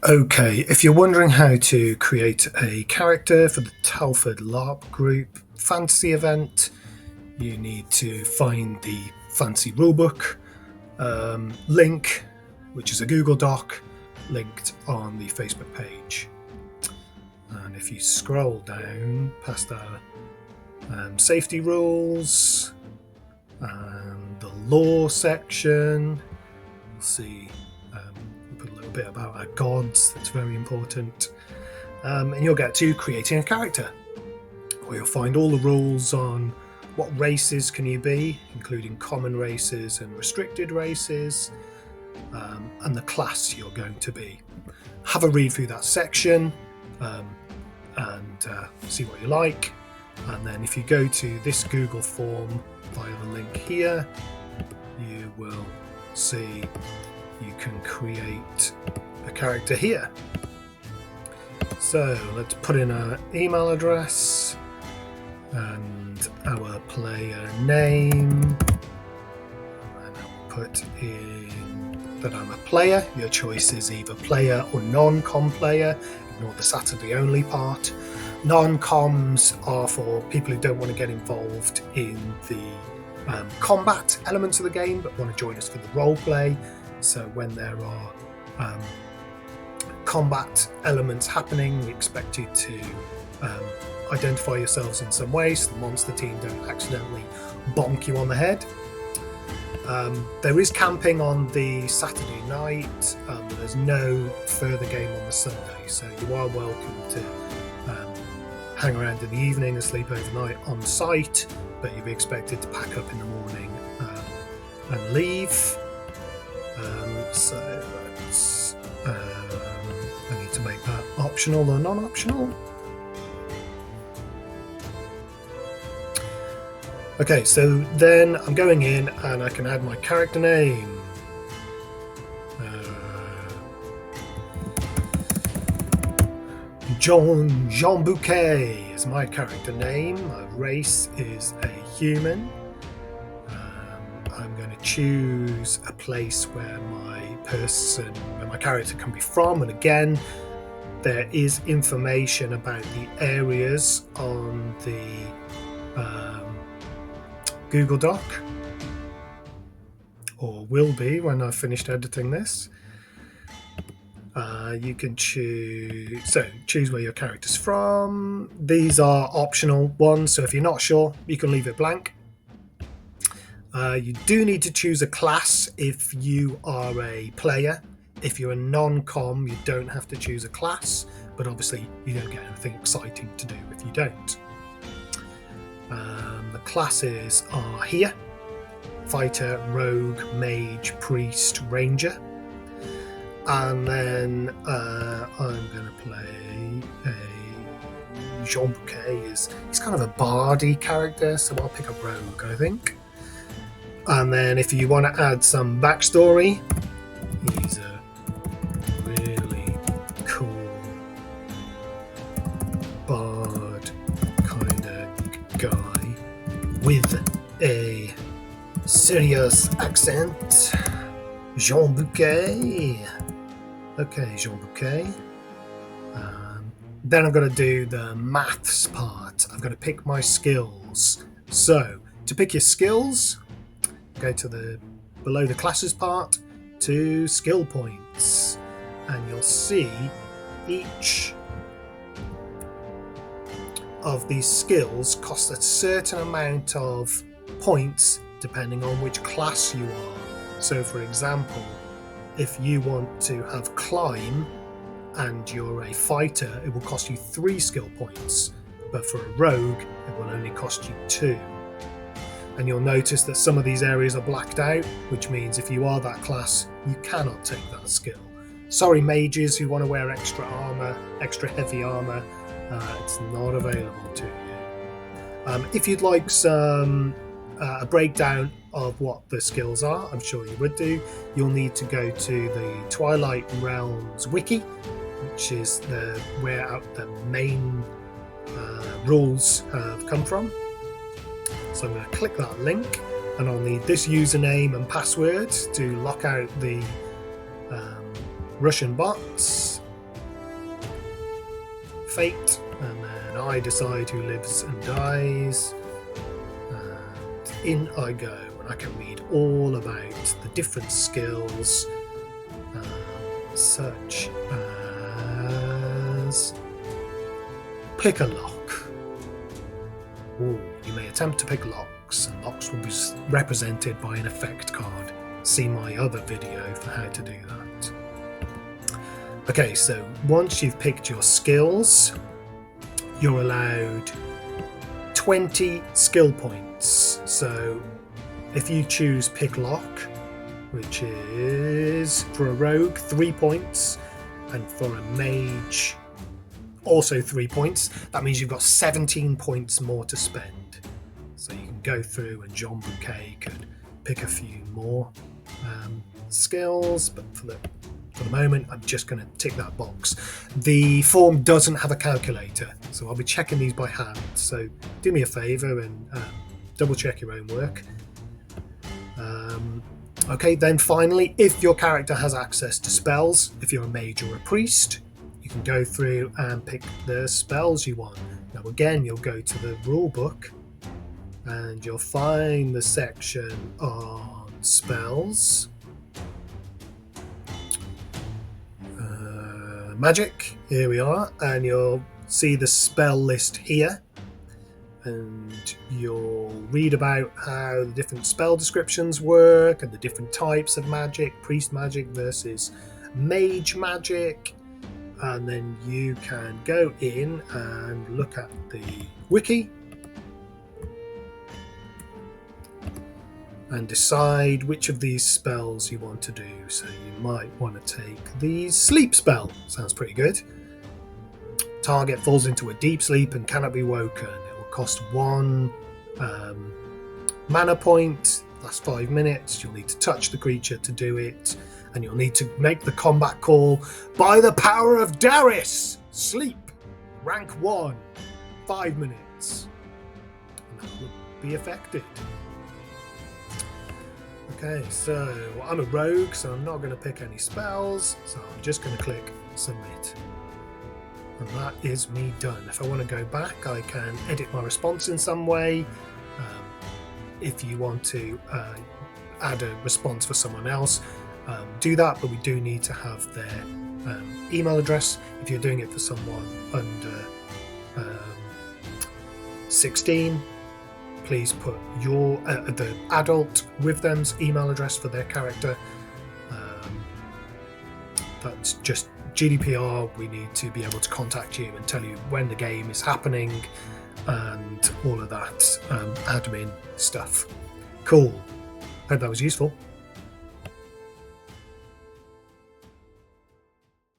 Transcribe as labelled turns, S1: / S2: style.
S1: Okay, if you're wondering how to create a character for the Telford LARP group fantasy event, you need to find the fancy rulebook link, which is a Google Doc linked on the Facebook page. And if you scroll down past our safety rules and the lore section, you'll see a little bit about our gods. That's very important. And you'll get to creating a character, where you'll find all the rules on what races can you be, including common races and restricted races, and the class you're going to be. Have a read through that section and see what you like. And then if you go to this Google form via the link here, you will see you can create a character here. So let's put in our email address and our player name, and I'll put in that I'm a player. Your choice is either player or non-com player. Ignore the Saturday only part. Non-coms are for people who don't want to get involved in the combat elements of the game but want to join us for the role play. So when there are combat elements happening, we expect you to identify yourselves in some way so the monster team don't accidentally bonk you on the head. There is camping on the Saturday night, but there's no further game on the Sunday, so you are welcome to hang around in the evening and sleep overnight on site, but you'll be expected to pack up in the morning and leave. So let's I need to make that optional or non-optional. Okay, so then I'm going in and I can add my character name. Jean Bouquet is my character name. My race is a human. I'm going to choose a place where my character can be from, and again, there is information about the areas on the Google Doc, or will be when I've finished editing this. You can choose where your character's from. These are optional ones, so if you're not sure, you can leave it blank. You do need to choose a class if you are a player. If you're a non-com, you don't have to choose a class, but obviously you don't get anything exciting to do if you don't. The classes are here: fighter, rogue, mage, priest, ranger. And then I'm going to play a Jean Bouquet. He's kind of a bardy character, so I'll pick a rogue, I think. And then if you want to add some backstory, he's a really cool bard kind of guy with a serious accent. Jean Bouquet. Okay, Jean Bouquet. Then I'm going to do the maths part. I've got to pick my skills. So, to pick your skills, go to below the classes part to skill points, and you'll see each of these skills costs a certain amount of points depending on which class you are. So for example, if you want to have climb and you're a fighter, it will cost you 3 skill points, but for a rogue it will only cost you 2. And you'll notice that some of these areas are blacked out, which means if you are that class, you cannot take that skill. Sorry, mages who want to wear extra armor, extra heavy armor, it's not available to you. If you'd like some a breakdown of what the skills are, I'm sure you would do, you'll need to go to the Twilight Realms wiki, which is where the main rules have come from. So I'm going to click that link, and I'll need this username and password to lock out the Russian bots. fate, and then I decide who lives and dies. And in I go, and I can read all about the different skills, such as pick a lock. Ooh, you may attempt to pick locks, and locks will be represented by an effect card. See my other video for how to do that. Okay, so once you've picked your skills, you're allowed 20 skill points. So if you choose pick lock, which is for a rogue 3 points, and for a mage also 3 points, that means you've got 17 points more to spend. So you can go through, and John Bouquet could pick a few more skills, but for the moment I'm just going to tick that box. The form doesn't have a calculator, so I'll be checking these by hand, so do me a favour and double check your own work. Okay, then finally, if your character has access to spells, if you're a mage or a priest, you can go through and pick the spells you want. Now again, you'll go to the rule book and you'll find the section on spells, magic, here we are, and you'll see the spell list here, and you'll read about how the different spell descriptions work and the different types of magic, priest magic versus mage magic, and then you can go in and look at the wiki and decide which of these spells you want to do. So you might want to take the sleep spell. Sounds pretty good. Target falls into a deep sleep and cannot be woken. It will cost 1 mana point, lasts 5 minutes. You'll need to touch the creature to do it, and you'll need to make the combat call by the power of Darius. Sleep, rank 1, 5 minutes. And that will be affected. Okay, so I'm a rogue, so I'm not going to pick any spells, so I'm just going to click submit. And that is me done. If I want to go back, I can edit my response in some way. If you want to add a response for someone else, do that, but we do need to have their email address. If you're doing it for someone under 16, please put your the adult with them's email address for their character. That's just GDPR. We need to be able to contact you and tell you when the game is happening and all of that admin stuff. Cool. Hope that was useful.